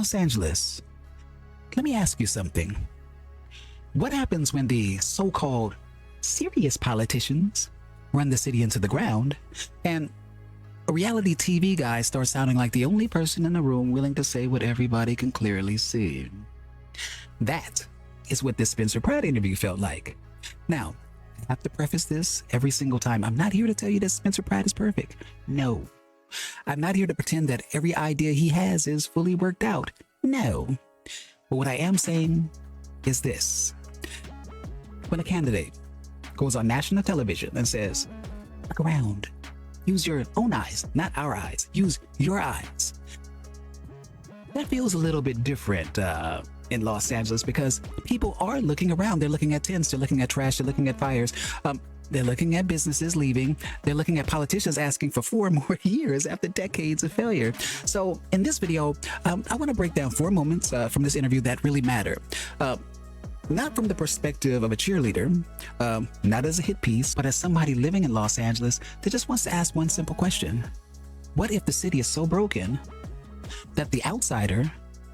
Los Angeles, let me ask you something. What happens when the so-called serious politicians run the city into the ground and a reality TV guy starts sounding like the only person in the room willing to say what everybody can clearly see? That is what this Spencer Pratt interview felt like. Now, I have to preface this every single time. I'm not here to tell you that Spencer Pratt is perfect. No. I'm not here to pretend that every idea he has is fully worked out. No. But what I am saying is this. When a candidate goes on national television and says, look around, use your own eyes, not our eyes, use your eyes. That feels a little bit different in Los Angeles because people are looking around. They're looking at tents, they're looking at trash, they're looking at fires. They're looking at businesses leaving. They're looking at politicians asking for 4 more years after decades of failure. So in this video, I want to break down 4 moments from this interview that really matter. Not from the perspective of a cheerleader, not as a hit piece, but as somebody living in Los Angeles that just wants to ask one simple question. What if the city is so broken that the outsider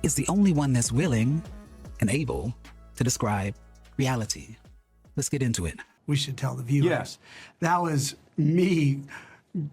is the only one that's willing and able to describe reality? Let's get into it. We should tell the viewers. Yes. That was me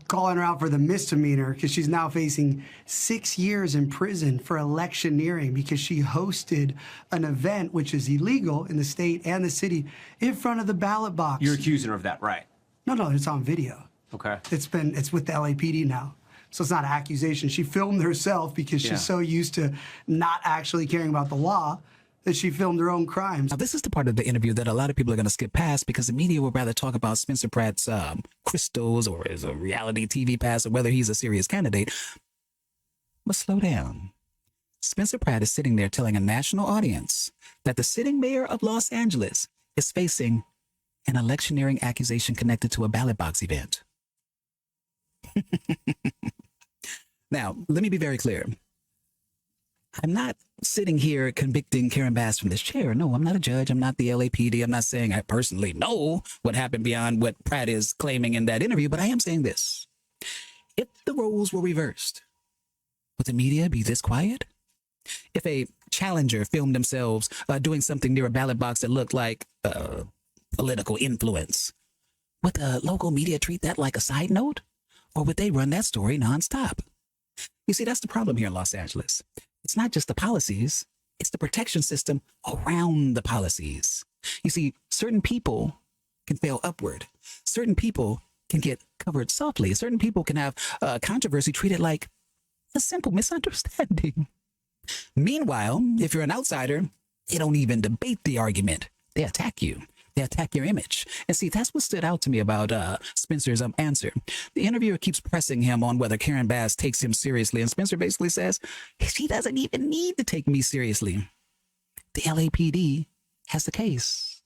calling her out for the misdemeanor because she's now facing 6 years in prison for electioneering because she hosted an event which is illegal in the state and the city in front of the ballot box. You're accusing her of that, right? No, it's on video. Okay. It's with the LAPD now. So it's not an accusation. She filmed herself because she's so used to not actually caring about the law that she filmed her own crimes. Now, this is the part of the interview that a lot of people are going to skip past because the media would rather talk about Spencer Pratt's crystals or his reality TV past or whether he's a serious candidate. But slow down. Spencer Pratt is sitting there telling a national audience that the sitting mayor of Los Angeles is facing an electioneering accusation connected to a ballot box event. Now, let me be very clear. I'm not sitting here convicting Karen Bass from this chair. No, I'm not a judge. I'm not the LAPD. I'm not saying I personally know what happened beyond what Pratt is claiming in that interview, but I am saying this. If the roles were reversed, would the media be this quiet? If a challenger filmed themselves doing something near a ballot box that looked like political influence, would the local media treat that like a side note? Or would they run that story nonstop? You see, that's the problem here in Los Angeles. It's not just the policies, it's the protection system around the policies. You see, certain people can fail upward. Certain people can get covered softly. Certain people can have controversy treated like a simple misunderstanding. Meanwhile, if you're an outsider, they don't even debate the argument. They attack you. They attack your image. And see, that's what stood out to me about Spencer's answer. The interviewer keeps pressing him on whether Karen Bass takes him seriously. And Spencer basically says, she doesn't even need to take me seriously. The LAPD has the case.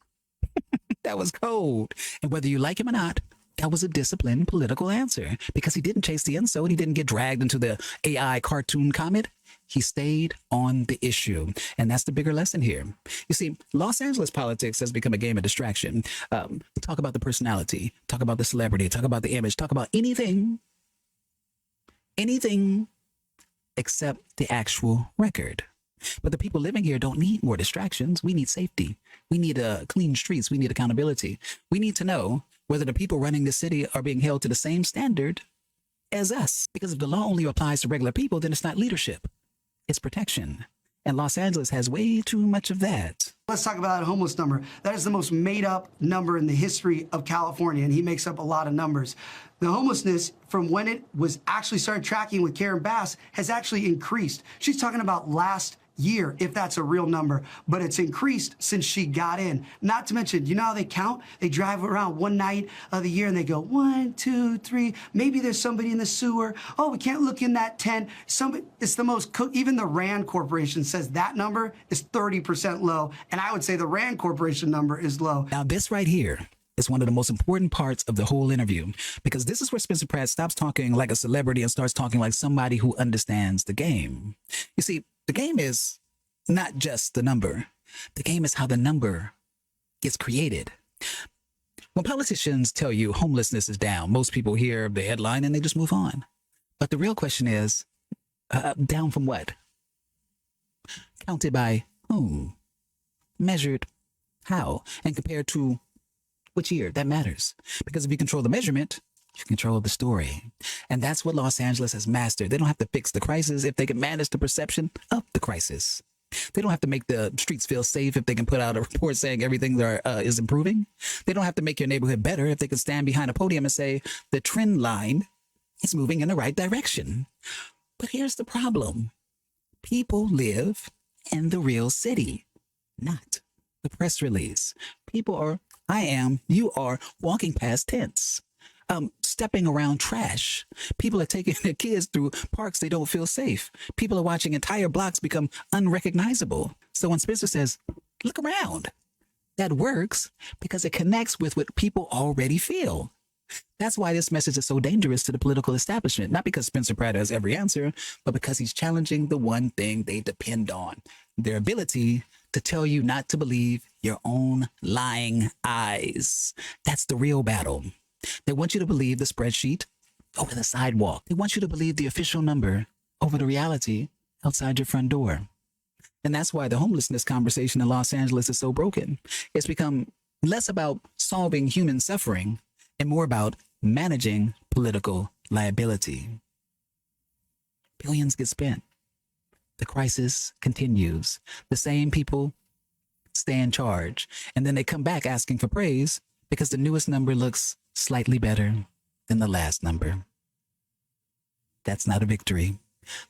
That was cold. And whether you like him or not, that was a disciplined political answer because he didn't chase the insult. He didn't get dragged into the AI cartoon comment. He stayed on the issue. And that's the bigger lesson here. You see, Los Angeles politics has become a game of distraction. Talk about the personality, talk about the celebrity, talk about the image, talk about anything except the actual record. But the people living here don't need more distractions. We need safety. We need clean streets. We need accountability. We need to know whether the people running the city are being held to the same standard as us. Because if the law only applies to regular people, then it's not leadership. It's protection. And Los Angeles has way too much of that. Let's talk about that homeless number. That is the most made up number in the history of California, and he makes up a lot of numbers. The homelessness from when it was actually started tracking with Karen Bass has actually increased. She's talking about last year, if that's a real number, but it's increased since she got in. Not to mention, you know how they count? They drive around one night of the year and they go 1, 2, 3. Maybe there's somebody in the sewer. Oh, we can't look in that tent. It's the most, even the Rand Corporation says that number is 30% low. And I would say the Rand Corporation number is low. Now this right here is one of the most important parts of the whole interview, because this is where Spencer Pratt stops talking like a celebrity and starts talking like somebody who understands the game. You see, the game is not just the number. The game is how the number gets created. When politicians tell you homelessness is down, most people hear the headline and they just move on. But the real question is, down from what? Counted by whom? Measured how? And compared to which year? That matters. Because if you control the measurement, you control the story. And that's what Los Angeles has mastered. They don't have to fix the crisis if they can manage the perception of the crisis. They don't have to make the streets feel safe if they can put out a report saying everything is improving. They don't have to make your neighborhood better if they can stand behind a podium and say the trend line is moving in the right direction. But here's the problem. People live in the real city, not the press release. People are, you are walking past tents, stepping around trash. People are taking their kids through parks they don't feel safe. People are watching entire blocks become unrecognizable. So when Spencer says, look around, that works because it connects with what people already feel. That's why this message is so dangerous to the political establishment, not because Spencer Pratt has every answer, but because he's challenging the one thing they depend on, their ability to tell you not to believe your own lying eyes. That's the real battle. They want you to believe the spreadsheet over the sidewalk. They want you to believe the official number over the reality outside your front door. And that's why the homelessness conversation in Los Angeles is so broken. It's become less about solving human suffering and more about managing political liability. Billions get spent. The crisis continues. The same people stay in charge. And then they come back asking for praise because the newest number looks slightly better than the last number. That's not a victory.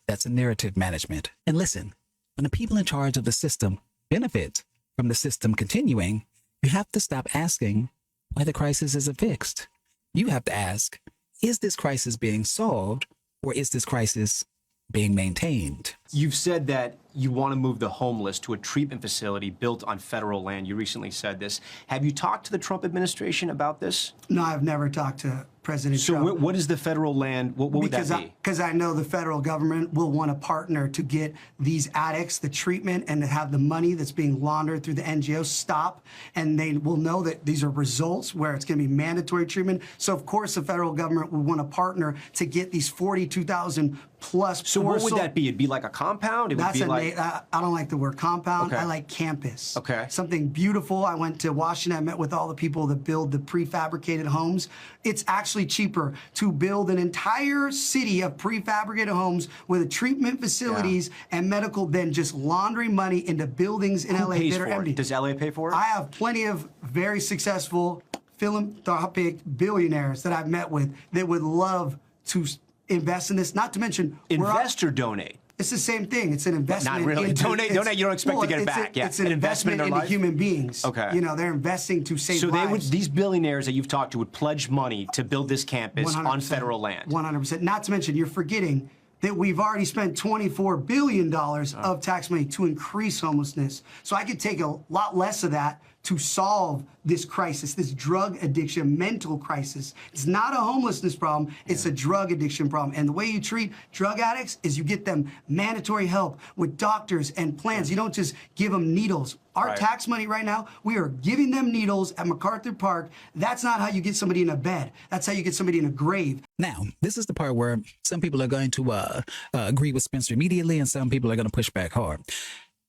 That's a narrative management. And listen, when the people in charge of the system benefit from the system continuing, you have to stop asking why the crisis isn't fixed. You have to ask, is this crisis being solved or is this crisis being maintained? You've said that you want to move the homeless to a treatment facility built on federal land. You recently said this. Have you talked to the Trump administration about this? No, I've never talked to President Trump. So what is the federal land? What would that be? Because I know the federal government will want to partner to get these addicts the treatment and to have the money that's being laundered through the NGOs stop. And they will know that these are results where it's going to be mandatory treatment. So, of course, the federal government would want to partner to get these 42,000 plus. So what would that be? It'd be like a compound? It would be like... I don't like the word compound. Okay. I like campus. Okay. Something beautiful. I went to Washington. I met with all the people that build the prefabricated homes. It's actually cheaper to build an entire city of prefabricated homes with treatment facilities and medical than just laundering money into buildings in LA that are empty. Does LA pay for it? I have plenty of very successful philanthropic billionaires that I've met with that would love to invest in this, not to mention... Invest or donate? It's the same thing. It's an investment. Not really. Donate, you don't expect to get it back. It's an investment in into human beings. Okay. You know, they're investing to save lives. So these billionaires that you've talked to would pledge money to build this campus on federal land. 100%. Not to mention, you're forgetting that we've already spent $24 billion of tax money to increase homelessness. So I could take a lot less of that to solve this crisis, this drug addiction, mental crisis. It's not a homelessness problem, it's a drug addiction problem. And the way you treat drug addicts is you get them mandatory help with doctors and plans. You don't just give them needles. Our tax money right now, we are giving them needles at MacArthur Park. That's not how you get somebody in a bed. That's how you get somebody in a grave. Now, this is the part where some people are going to agree with Spencer immediately and some people are going to push back hard.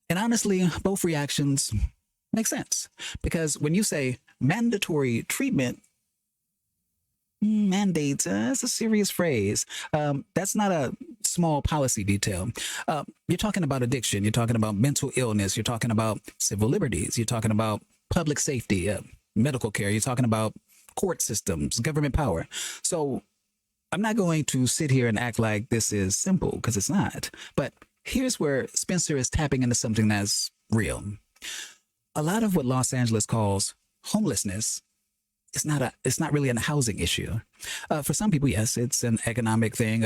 And honestly, both reactions make sense. Because when you say mandatory treatment, mandates, that's a serious phrase. That's not a small policy detail. You're talking about addiction. You're talking about mental illness. You're talking about civil liberties. You're talking about public safety, medical care. You're talking about court systems, government power. So I'm not going to sit here and act like this is simple because it's not. But here's where Spencer is tapping into something that's real. A lot of what Los Angeles calls homelessness is not really a housing issue. For some people, yes, it's an economic thing.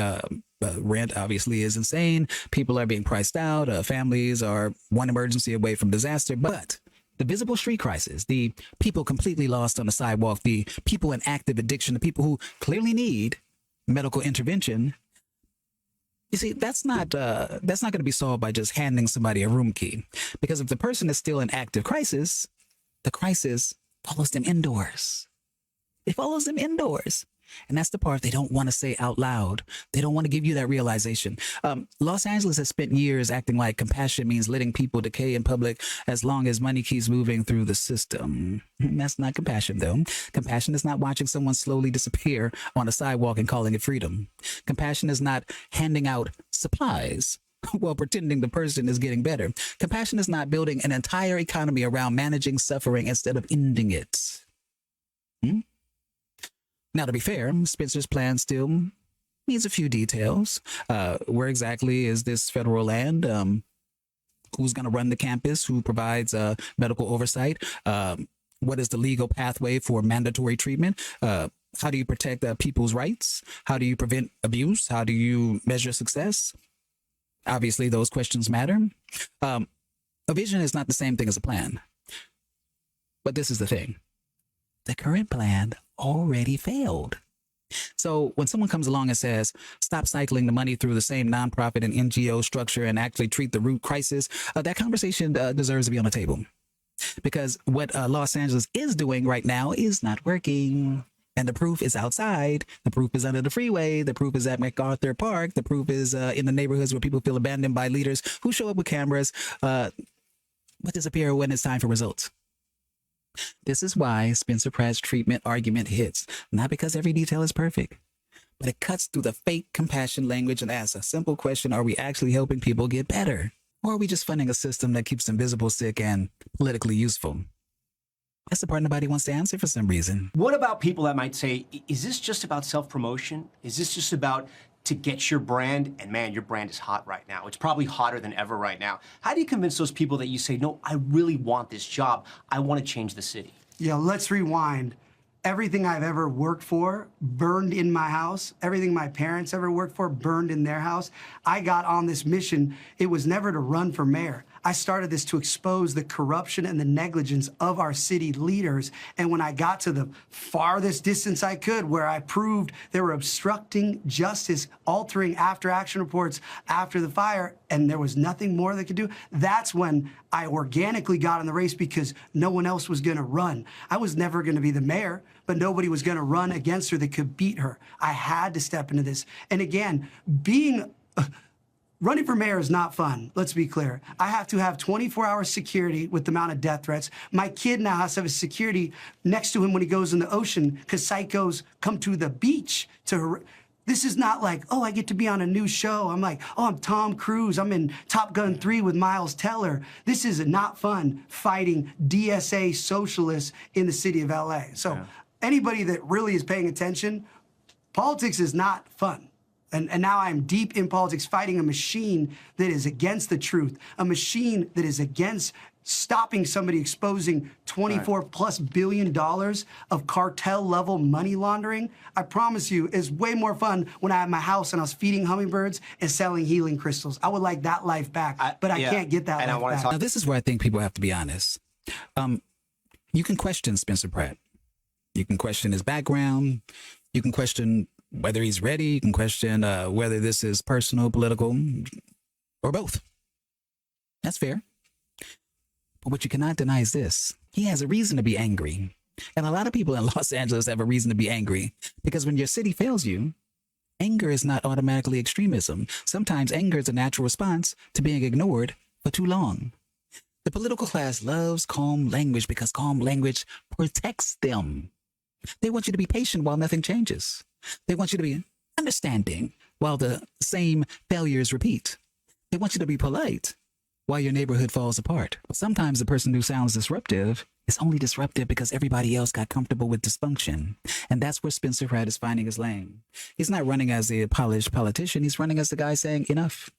Rent obviously is insane. People are being priced out. Families are one emergency away from disaster. But the visible street crisis, the people completely lost on the sidewalk, the people in active addiction, the people who clearly need medical intervention, you see, that's not going to be solved by just handing somebody a room key. Because if the person is still in active crisis, the crisis follows them indoors. It follows them indoors. And that's the part they don't want to say out loud. They don't want to give you that realization. Los Angeles has spent years acting like compassion means letting people decay in public as long as money keeps moving through the system. That's not compassion, though. Compassion is not watching someone slowly disappear on a sidewalk and calling it freedom. Compassion is not handing out supplies while pretending the person is getting better. Compassion is not building an entire economy around managing suffering instead of ending it. Now, to be fair, Spencer's plan still needs a few details. Where exactly is this federal land? Who's going to run the campus? Who provides medical oversight? What is the legal pathway for mandatory treatment? How do you protect people's rights? How do you prevent abuse? How do you measure success? Obviously, those questions matter. A vision is not the same thing as a plan. But this is the thing. The current plan already failed. So when someone comes along and says, stop cycling the money through the same nonprofit and NGO structure and actually treat the root crisis, that conversation deserves to be on the table. Because what Los Angeles is doing right now is not working. And the proof is outside. The proof is under the freeway. The proof is at MacArthur Park. The proof is in the neighborhoods where people feel abandoned by leaders who show up with cameras, but disappear when it's time for results. This is why Spencer Pratt's treatment argument hits, not because every detail is perfect, but it cuts through the fake compassion language and asks a simple question: are we actually helping people get better? Or are we just funding a system that keeps them visible, sick, and politically useful? That's the part nobody wants to answer for some reason. What about people that might say, is this just about self-promotion? Is this just about to get your brand? And man, your brand is hot right now. It's probably hotter than ever right now. How do you convince those people that you say, no, I really want this job. I want to change the city? Yeah, let's rewind. Everything I've ever worked for burned in my house. Everything my parents ever worked for burned in their house. I got on this mission. It was never to run for mayor. I started this to expose the corruption and the negligence of our city leaders. And when I got to the farthest distance I could, where I proved they were obstructing justice, altering after action reports after the fire, and there was nothing more they could do, that's when I organically got in the race, because no one else was going to run. I was never going to be the mayor, but nobody was going to run against her that could beat her. I had to step into this. And again, running for mayor is not fun, let's be clear. I have to have 24-hour security with the amount of death threats. My kid now has to have a security next to him when he goes in the ocean, because psychos come to the beach to... This is not like, oh, I get to be on a new show. I'm like, oh, I'm Tom Cruise. I'm in Top Gun 3 with Miles Teller. This is not fun, fighting DSA socialists in the city of LA. So anybody that really is paying attention, politics is not fun. And now I'm deep in politics, fighting a machine that is against the truth, a machine that is against stopping somebody exposing $24+ billion of cartel-level money laundering. I promise you, it's way more fun when I had my house and I was feeding hummingbirds and selling healing crystals. I would like that life back, but I can't get that life back. Now, this is where I think people have to be honest. You can question Spencer Pratt. You can question his background. You can question whether he's ready. You can question whether this is personal, political, or both. That's fair. But what you cannot deny is this. He has a reason to be angry. And a lot of people in Los Angeles have a reason to be angry, because when your city fails you, anger is not automatically extremism. Sometimes anger is a natural response to being ignored for too long. The political class loves calm language because calm language protects them. They want you to be patient while nothing changes. They want you to be understanding while the same failures repeat. They want you to be polite while your neighborhood falls apart. But sometimes the person who sounds disruptive is only disruptive because everybody else got comfortable with dysfunction. And that's where Spencer Pratt is finding his lane. He's not running as a polished politician. He's running as the guy saying, enough,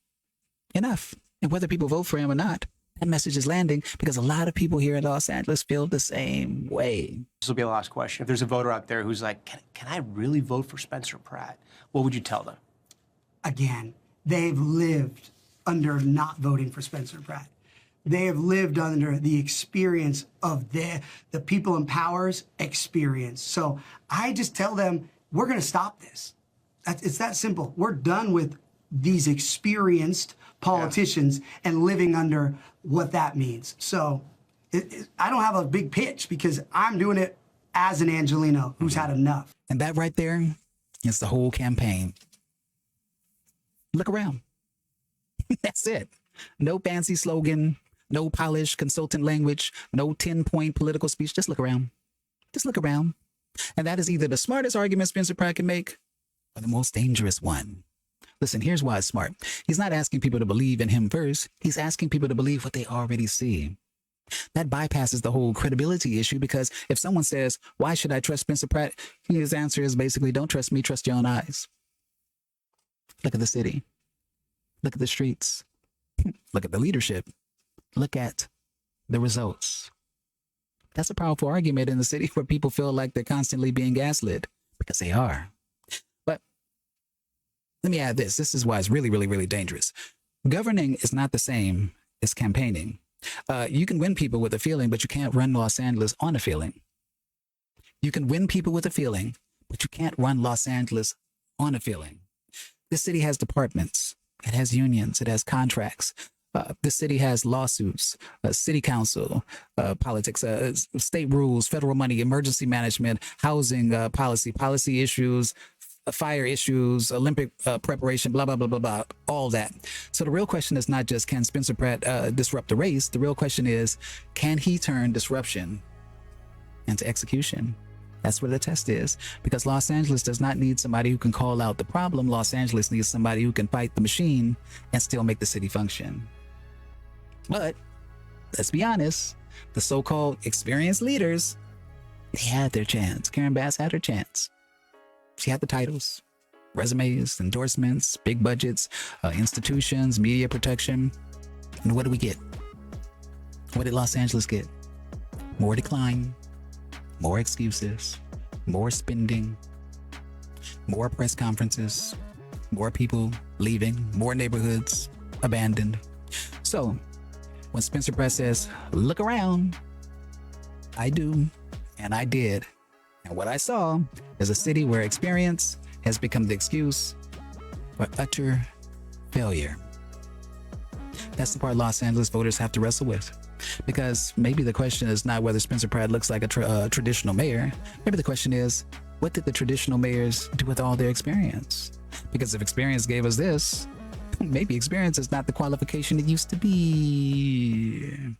enough. And whether people vote for him or not, that message is landing, because a lot of people here in Los Angeles feel the same way. This will be the last question. If there's a voter out there who's like, can I really vote for Spencer Pratt? What would you tell them? Again, they've lived under not voting for Spencer Pratt. They have lived under the experience of the people in power's experience. So I just tell them, we're going to stop this. It's that simple. We're done with these experienced politicians and living under what that means. So I don't have a big pitch, because I'm doing it as an Angeleno who's had enough. And that right there It's the whole campaign. Look around. That's it. No fancy slogan, no polished consultant language, no 10-point political speech. Just look around. Just look around. And that is either the smartest argument Spencer Pratt can make or the most dangerous one. Listen, here's why it's smart. He's not asking people to believe in him first. He's asking people to believe what they already see. That bypasses the whole credibility issue, because if someone says, why should I trust Spencer Pratt? His answer is basically, don't trust me, trust your own eyes. Look at the city. Look at the streets. Look at the leadership. Look at the results. That's a powerful argument in the city where people feel like they're constantly being gaslit, because they are. But let me add this. This is why it's really, really, really dangerous. Governing is not the same as campaigning. You can win people with a feeling, but you can't run Los Angeles on a feeling. You can win people with a feeling, but you can't run Los Angeles on a feeling. This city has departments. It has unions. It has contracts. The city has lawsuits, city council, politics, state rules, federal money, emergency management, housing policy issues, fire issues, Olympic preparation, blah, blah, blah, blah, blah, all that. So the real question is not just, can Spencer Pratt disrupt the race? The real question is, can he turn disruption into execution? That's where the test is, because Los Angeles does not need somebody who can call out the problem. Los Angeles needs somebody who can fight the machine and still make the city function. But let's be honest, the so-called experienced leaders, they had their chance. Karen Bass had her chance. She had the titles, resumes, endorsements, big budgets, institutions, media protection. And what do we get? What did Los Angeles get? More decline, more excuses, more spending, more press conferences, more people leaving, more neighborhoods abandoned. So when Spencer Pratt says, look around, I do, and I did. And what I saw is a city where experience has become the excuse for utter failure. That's the part Los Angeles voters have to wrestle with. Because maybe the question is not whether Spencer Pratt looks like a traditional mayor. Maybe the question is, what did the traditional mayors do with all their experience? Because if experience gave us this, maybe experience is not the qualification it used to be.